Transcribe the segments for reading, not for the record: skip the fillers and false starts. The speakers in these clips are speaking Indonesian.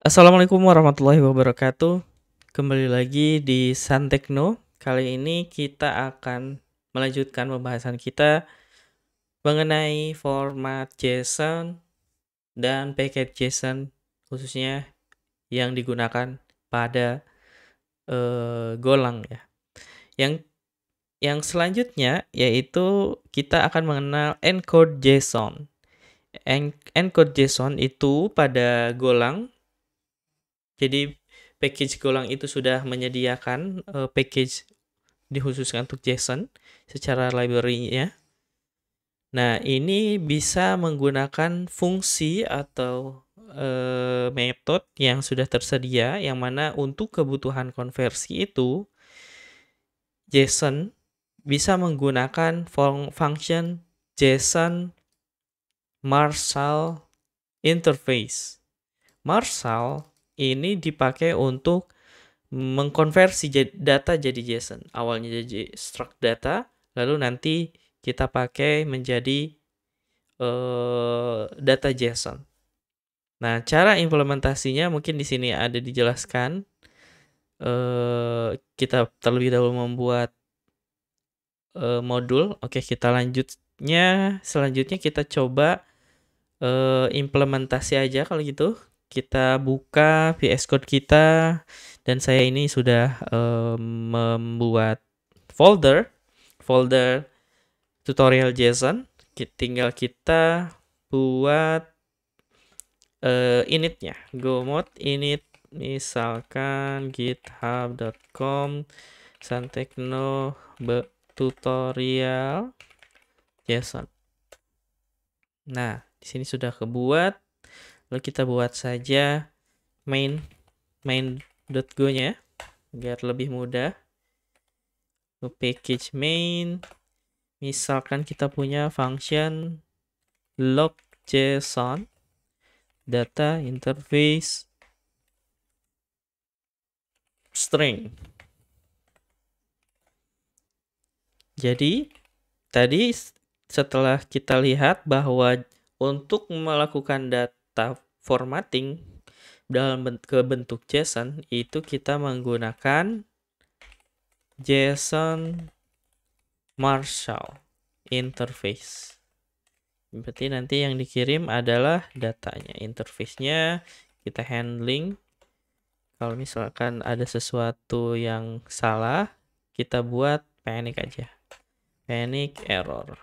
Assalamualaikum warahmatullahi wabarakatuh. Kembali lagi di Santekno. Kali ini kita akan melanjutkan pembahasan kita mengenai format JSON dan paket JSON, khususnya yang digunakan pada Golang ya. Yang yang selanjutnya yaitu kita akan mengenal encode JSON. Encode JSON itu pada Golang, jadi package Golang itu sudah menyediakan package dikhususkan untuk JSON secara library-nya. Nah, ini bisa menggunakan fungsi atau metode yang sudah tersedia, yang mana untuk kebutuhan konversi itu JSON bisa menggunakan function JSON Marshall Interface. Marshall ini dipakai untuk mengkonversi data jadi JSON. Awalnya jadi struct data, lalu nanti kita pakai menjadi data JSON. Nah, cara implementasinya mungkin di sini ada dijelaskan. Kita terlebih dahulu membuat modul. Oke, kita selanjutnya kita coba implementasi aja kalau gitu. Kita buka VS Code kita, dan saya ini sudah membuat folder tutorial JSON. Tinggal kita buat initnya, go mode init, misalkan github.com santekno tutorial JSON. Nah, di sini sudah kebuat. Lalu kita buat saja main.go-nya biar lebih mudah. Package main, misalkan kita punya function log JSON data interface string. Jadi tadi setelah kita lihat bahwa untuk melakukan data formatting dalam bentuk JSON itu kita menggunakan JSON Marshall Interface. Berarti nanti yang dikirim adalah datanya, interface-nya kita handling. Kalau misalkan ada sesuatu yang salah, kita buat panic aja. Panic error.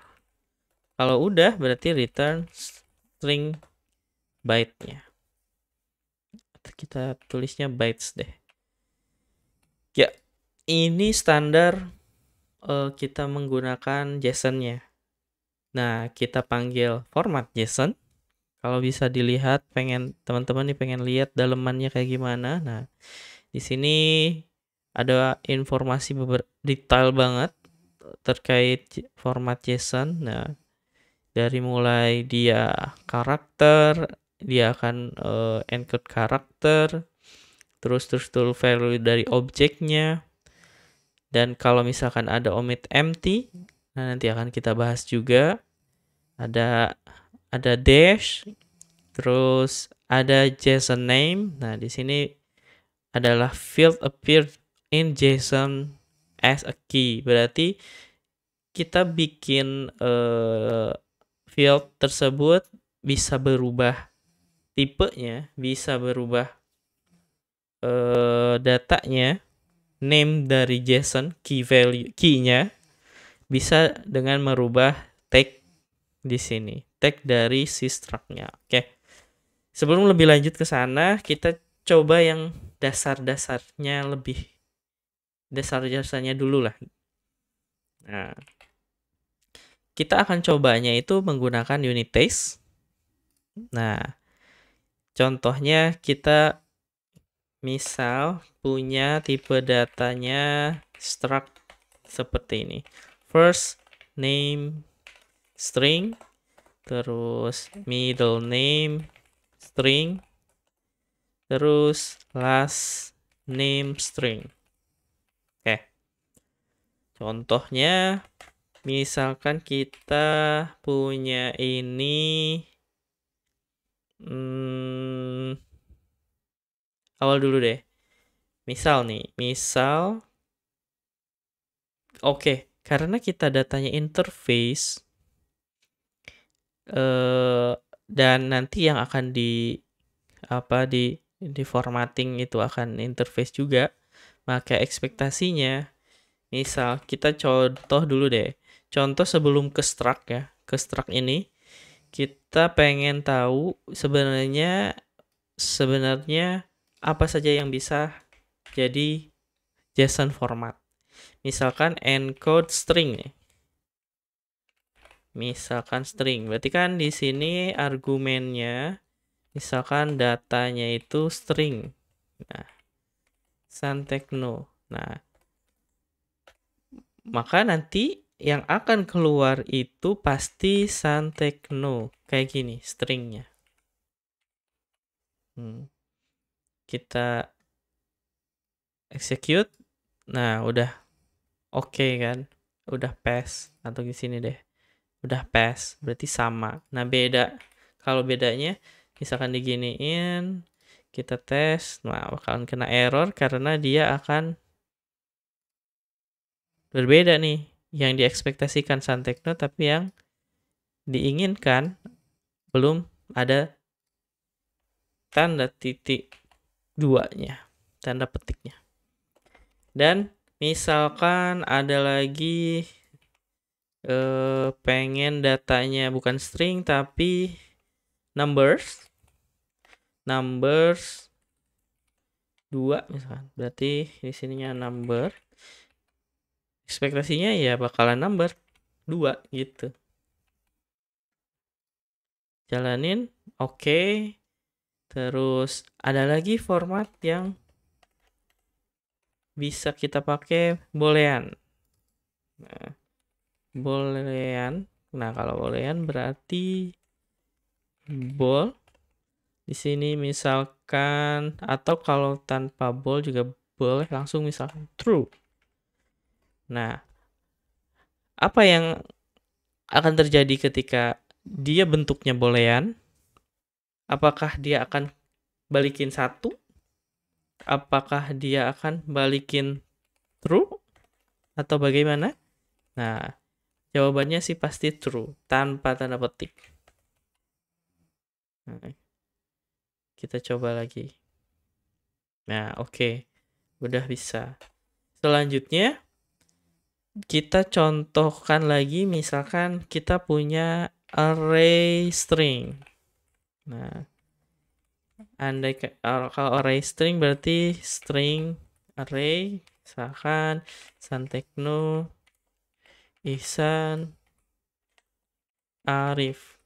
Kalau udah berarti return string byte-nya. Kita tulisnya bytes deh. Ya, ini standar kita menggunakan JSON-nya. Nah, kita panggil format JSON. Kalau bisa dilihat, teman-teman nih pengen lihat dalemannya kayak gimana. Nah, di sini ada informasi detail banget terkait format JSON. Nah, dari mulai dia karakter, dia akan encode karakter, terus value dari objeknya. Dan kalau misalkan ada omit empty, nah nanti akan kita bahas juga. Ada dash, terus ada JSON name. Nah, di sini adalah field appeared in JSON as a key. Berarti kita bikin field tersebut bisa berubah tipenya, bisa berubah datanya, name dari JSON, key-nya bisa dengan merubah tag di sini, tag dari si struct-nya. Oke. Sebelum lebih lanjut ke sana, kita coba yang dasar-dasarnya dulu lah. Nah, kita akan cobanya itu menggunakan unit test. Nah, contohnya kita misal punya tipe datanya struct seperti ini. First name string, terus middle name string, terus last name string. Oke. Contohnya misalkan kita punya ini awal dulu deh. Misal nih, oke, karena kita datanya interface, dan nanti yang akan di formatting itu akan interface juga, maka ekspektasinya, misal kita contoh dulu deh, contoh sebelum ke struct ya, ke struct ini, kita pengen tahu sebenarnya apa saja yang bisa jadi JSON format. Misalkan encode string nih. Misalkan string, berarti kan di sini argumennya, misalkan datanya itu string. Nah, Santekno. Nah, maka nanti yang akan keluar itu pasti Santekno. Kayak gini stringnya. Kita execute. Nah, udah oke kan? Udah pass. Atau di sini deh. Udah pass. Berarti sama. Nah, beda. Kalau bedanya, misalkan diginiin, kita tes, nah bakalan kena error karena dia akan berbeda nih. Yang diekspektasikan Santekno, tapi yang diinginkan belum ada tanda titik duanya, tanda petiknya. Dan misalkan ada lagi pengen datanya bukan string tapi numbers 2 misalkan. Berarti di sininya number. Ekspektasinya ya bakalan number 2 gitu. Jalanin, oke. Terus ada lagi format yang bisa kita pakai boolean. Nah, boolean. Nah, kalau boolean berarti bool. Di sini misalkan, atau kalau tanpa bool juga boleh langsung misalkan true. Nah, apa yang akan terjadi ketika dia bentuknya boolean? Apakah dia akan balikin 1? Apakah dia akan balikin true? Atau bagaimana? Nah, jawabannya sih pasti true, tanpa tanda petik. Nah, kita coba lagi. Nah, oke. Udah bisa. Selanjutnya, kita contohkan lagi, misalkan kita punya array string. Nah, andai kalau array string berarti string array, misalkan Santekno, Ihsan, Arif.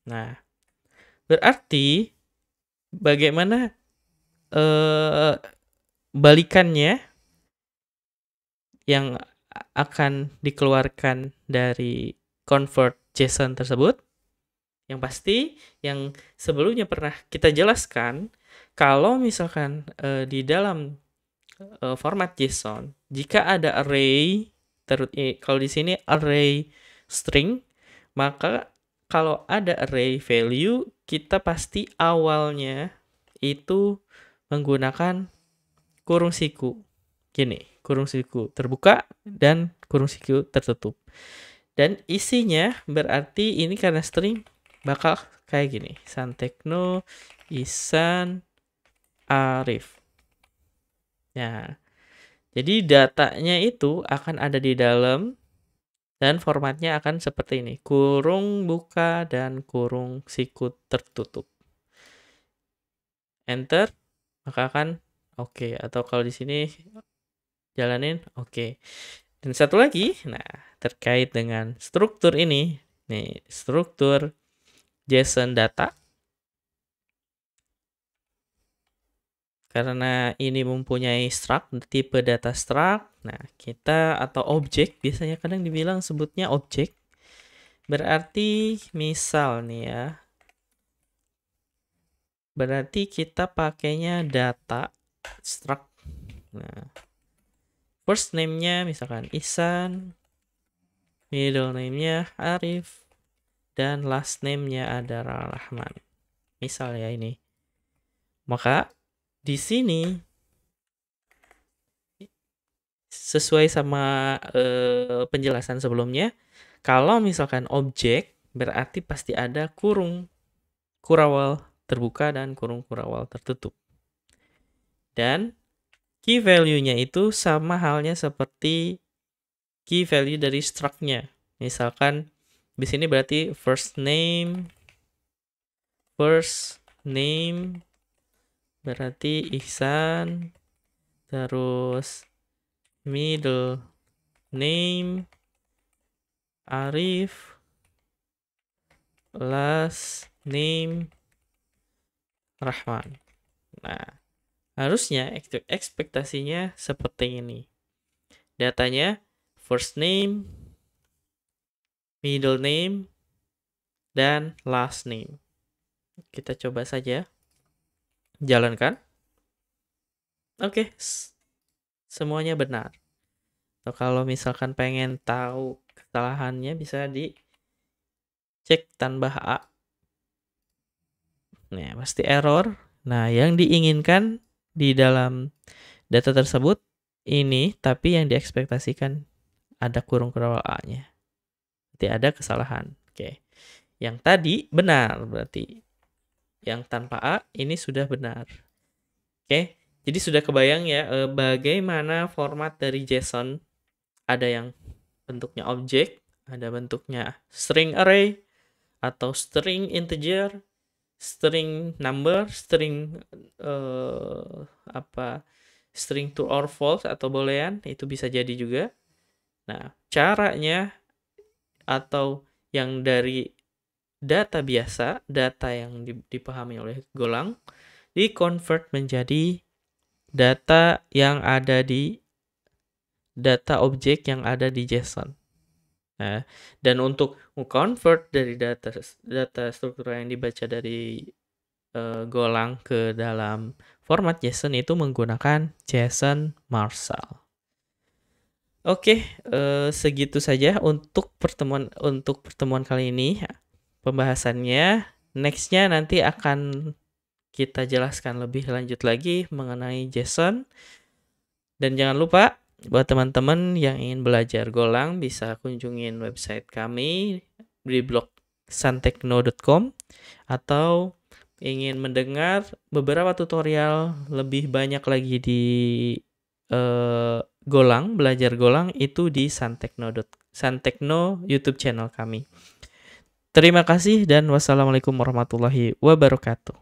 Nah, berarti bagaimana balikannya yang akan dikeluarkan dari convert JSON tersebut? Yang pasti, yang sebelumnya pernah kita jelaskan, kalau misalkan di dalam format JSON, jika ada array, kalau di sini array string, maka kalau ada array value, kita pasti awalnya itu menggunakan kurung siku. Gini, kurung siku terbuka dan kurung siku tertutup. Dan isinya berarti ini karena string bakal kayak gini. Santekno, Ihsan, Arif. Nah, jadi datanya itu akan ada di dalam dan formatnya akan seperti ini. Kurung buka dan kurung siku tertutup. Enter, maka akan oke. Atau kalau di sini jalanin oke. Dan satu lagi, nah terkait dengan struktur ini, nih struktur JSON data. Karena ini mempunyai struct, tipe data struct, nah kita atau objek, biasanya kadang dibilang sebutnya objek. Berarti misal nih ya, berarti kita pakainya data struct. Nah, first name-nya misalkan Ihsan, middle name-nya Arif, dan last name-nya adalah Rahman. Misal ya ini. Maka di sini sesuai sama penjelasan sebelumnya, kalau misalkan objek berarti pasti ada kurung kurawal terbuka dan kurung kurawal tertutup. Dan key value-nya itu sama halnya seperti key value dari struct-nya. Misalkan di sini berarti first name berarti Ihsan, terus middle name Arif, last name Rahman. Nah, harusnya ekspektasinya seperti ini. Datanya first name, middle name, dan last name. Kita coba saja jalankan. Oke, semuanya benar. Atau kalau misalkan pengen tahu kesalahannya bisa dicek tambah A. Nah, pasti error. Nah, yang diinginkan di dalam data tersebut ini, tapi yang diekspektasikan ada kurung kurawal A-nya. Berarti ada kesalahan. Oke. Yang tadi benar berarti. Yang tanpa A ini sudah benar. Oke. Jadi sudah kebayang ya bagaimana format dari JSON. Ada yang bentuknya objek, ada bentuknya string array, atau string integer, string number, string string true or false atau boolean, itu bisa jadi juga. Nah, caranya atau yang dari data biasa, data yang dipahami oleh Golang, di-convert menjadi data yang ada di data objek yang ada di JSON. Nah, dan untuk convert dari data struktural yang dibaca dari Golang ke dalam format JSON itu menggunakan JSON Marshall. Oke, segitu saja untuk pertemuan kali ini pembahasannya. Nextnya nanti akan kita jelaskan lebih lanjut lagi mengenai JSON. Dan jangan lupa buat teman-teman yang ingin belajar Golang bisa kunjungin website kami di blog santekno.com, atau ingin mendengar beberapa tutorial lebih banyak lagi di Golang, belajar Golang itu di Santekno YouTube channel kami. Terima kasih dan wassalamualaikum warahmatullahi wabarakatuh.